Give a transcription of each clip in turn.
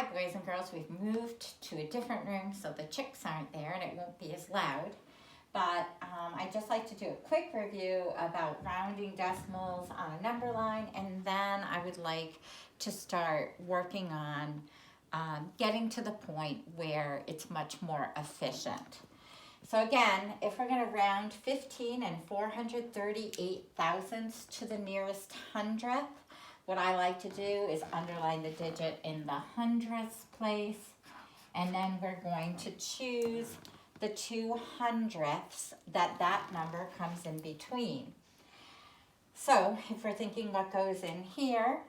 Hi boys and girls, we've moved to a different room so the chicks aren't there and it won't be as loud. But I'd just like to do a quick review about rounding decimals on a number line, and then I would like to start working on getting to the point where it's much more efficient. So again, if we're going to round 15 and 438 thousandths to the nearest hundredth, what I like to do is underline the digit in the hundredths place, and then we're going to choose the 200ths that number comes in between. So if we're thinking what goes in here,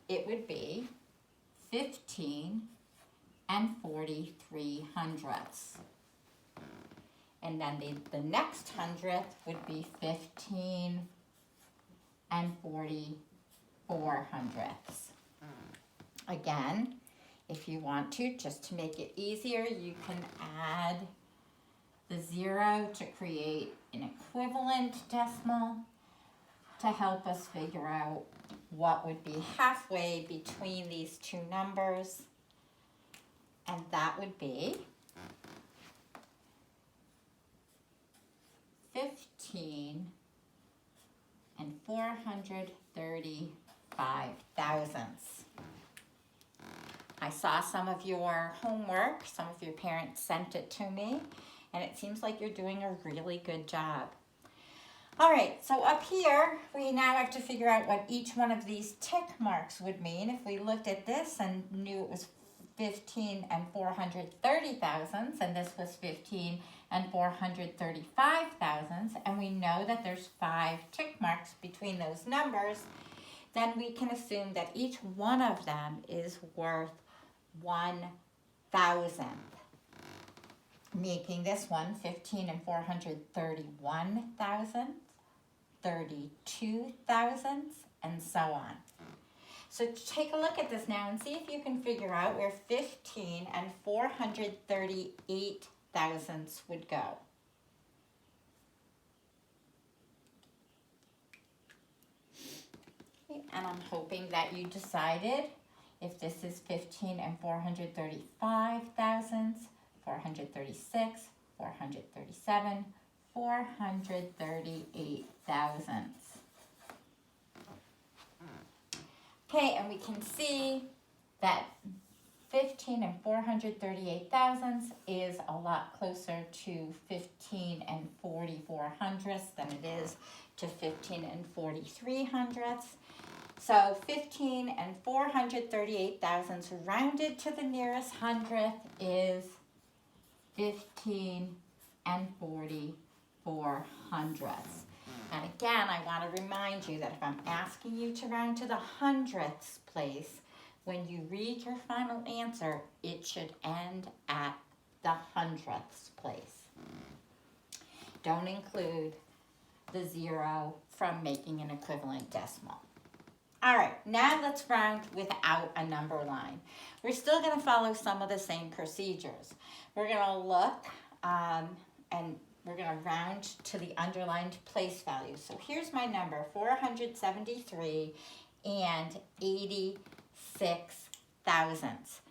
it would be 15 and 43 hundredths. And then the next hundredth would be 15 and 44 hundredths. Again, if you want to, just to make it easier, you can add the 0 to create an equivalent decimal to help us figure out what would be halfway between these two numbers. And that would be 15 and 435 thousandths. I saw some of your homework, some of your parents sent it to me, and it seems like you're doing a really good job. All right, so up here, we now have to figure out what each one of these tick marks would mean. If we looked at this and knew it was 15 and 430 thousandths, and this was 15 and 435 thousandths, and we know that there's 5 tick marks between those numbers, then we can assume that each one of them is worth 1 thousandth, making this one 15 and 431 thousandths, 32 thousandths, and so on. So take a look at this now and see if you can figure out where 15 and 438 thousandths would go. Okay, and I'm hoping that you decided if this is 15 and 435 thousandths, 436, 437, 438 thousandths. Okay, and we can see that 15 and 438 thousandths is a lot closer to 15 and 44 hundredths than it is to 15 and 43 hundredths. So 15 and 438 thousandths rounded to the nearest hundredth is 15 and 44 hundredths. And again, I want to remind you that if I'm asking you to round to the hundredths place, when you read your final answer, it should end at the hundredths place. Don't include the 0 from making an equivalent decimal. All right, now let's round without a number line. We're still going to follow some of the same procedures. We're going to look and we're going to round to the underlined place value. So here's my number, 473 and 86 thousandths.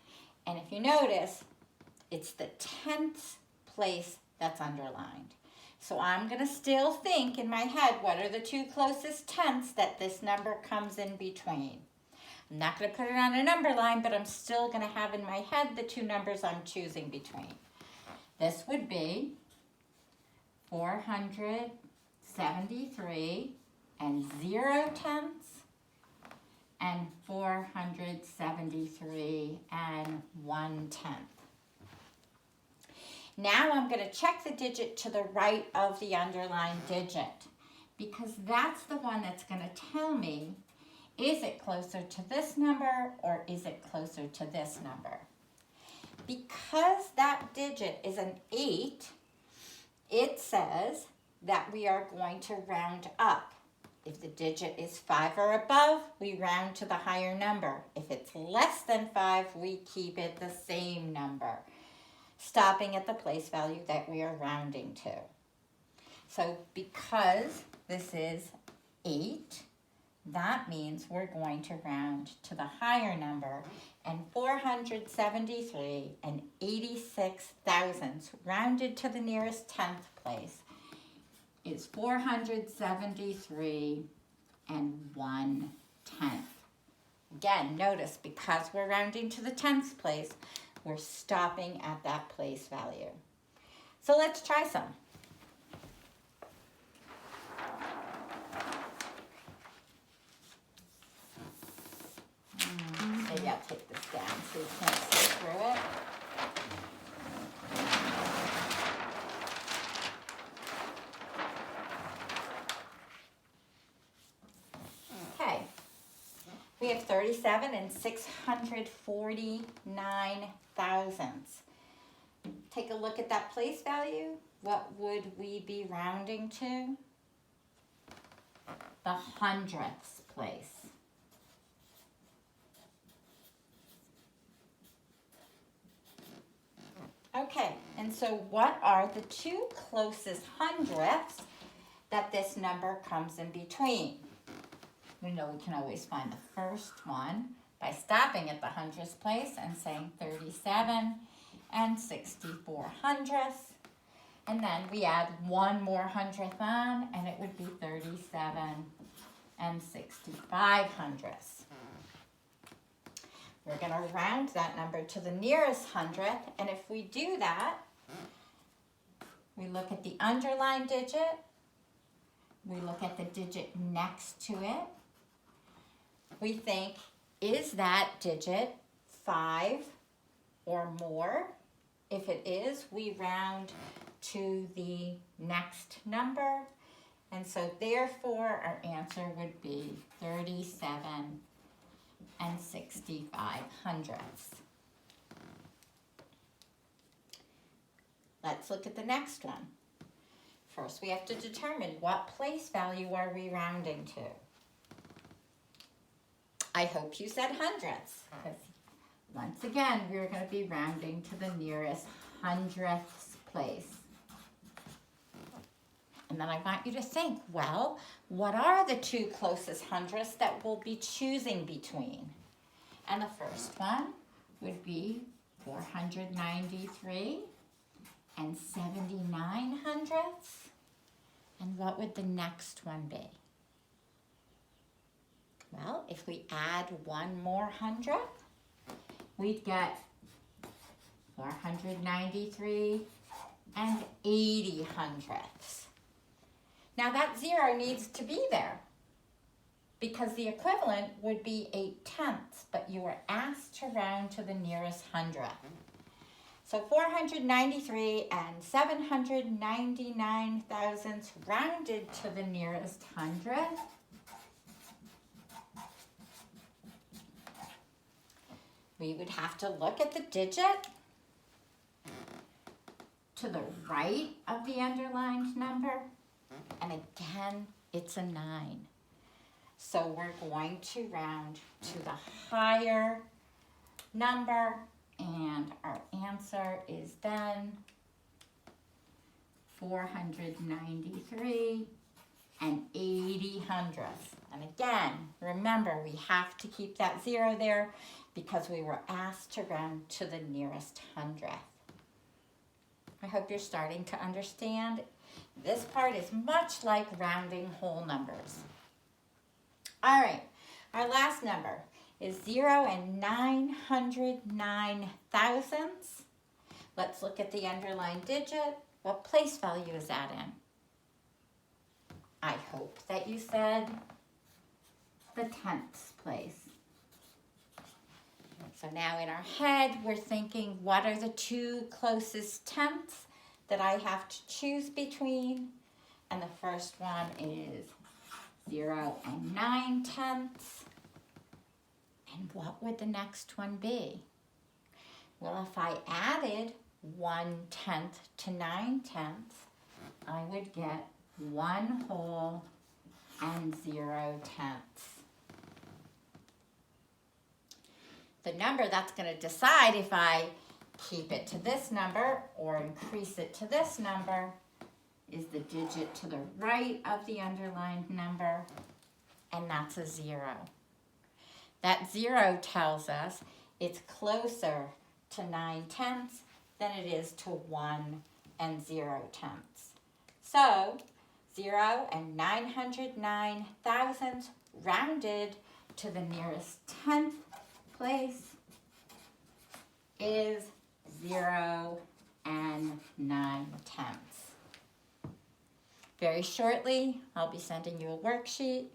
And if you notice, it's the tenths place that's underlined. So I'm going to still think in my head, what are the two closest tenths that this number comes in between? I'm not going to put it on a number line, but I'm still going to have in my head the two numbers I'm choosing between. This would be 473 and 0 tenths, and 473 and 1 tenth. Now I'm going to check the digit to the right of the underlined digit, because that's the one that's going to tell me, is it closer to this number or is it closer to this number? Because that digit is an 8, it says that we are going to round up. If the digit is 5 or above, we round to the higher number. If it's less than 5, we keep it the same number, stopping at the place value that we are rounding to. So because this is 8, that means we're going to round to the higher number, and 473 and 86 thousandths rounded to the nearest 10th place is 473 and 1/10. Again, notice because we're rounding to the 10th place, we're stopping at that place value. So let's try some. Maybe I'll take this down so you can't see through it. Okay. We have 37 and 649 thousandths. Take a look at that place value. What would we be rounding to? The hundredths place. Okay, and so what are the two closest hundredths that this number comes in between? We know we can always find the first one by stopping at the hundredths place and saying 37 and 64 hundredths. And then we add one more hundredth on, and it would be 37 and 65 hundredths. We're going to round that number to the nearest hundredth, and if we do that, we look at the underlined digit, we look at the digit next to it, we think, is that digit 5 or more? If it is, we round to the next number, and so therefore our answer would be 37 and 65 hundredths. Let's look at the next one. First, we have to determine what place value are we rounding to. I hope you said hundredths, because once again, we're going to be rounding to the nearest hundredths place. And then I want you to think, well, what are the two closest hundredths that we'll be choosing between? And the first one would be 493 and 79 hundredths. And what would the next one be? Well, if we add one more hundredth, we'd get 493 and 80 hundredths. Now that 0 needs to be there because the equivalent would be 8/10, but you were asked to round to the nearest hundredth. So 493 and 799 thousandths rounded to the nearest hundredth. We would have to look at the digit to the right of the underlined number. And again, it's a 9. So we're going to round to the higher number, and our answer is then 493 and 80 hundredths. And again, remember, we have to keep that 0 there because we were asked to round to the nearest hundredth. I hope you're starting to understand. This part is much like rounding whole numbers. All right, our last number is 0 and 909 thousandths. Let's look at the underlined digit. What place value is that in? I hope that you said the 10th place. So now in our head, we're thinking, what are the two closest tenths that I have to choose between? And the first one is 0 and 9/10. And what would the next one be? Well, if I added 1/10 to 9/10, I would get 1 whole and 0/10. The number that's going to decide if I keep it to this number or increase it to this number is the digit to the right of the underlined number. and that's a 0. That 0 tells us it's closer to 9/10 than it is to 1 and 0/10. So 0 and 909 thousandths rounded to the nearest 10th place is 0 and 9/10. Very shortly, I'll be sending you a worksheet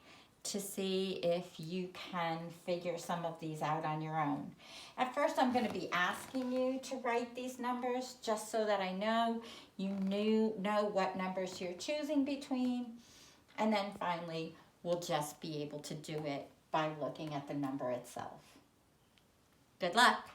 to see if you can figure some of these out on your own. At first, I'm going to be asking you to write these numbers just so that I know you know what numbers you're choosing between. And then finally, we'll just be able to do it by looking at the number itself. Good luck.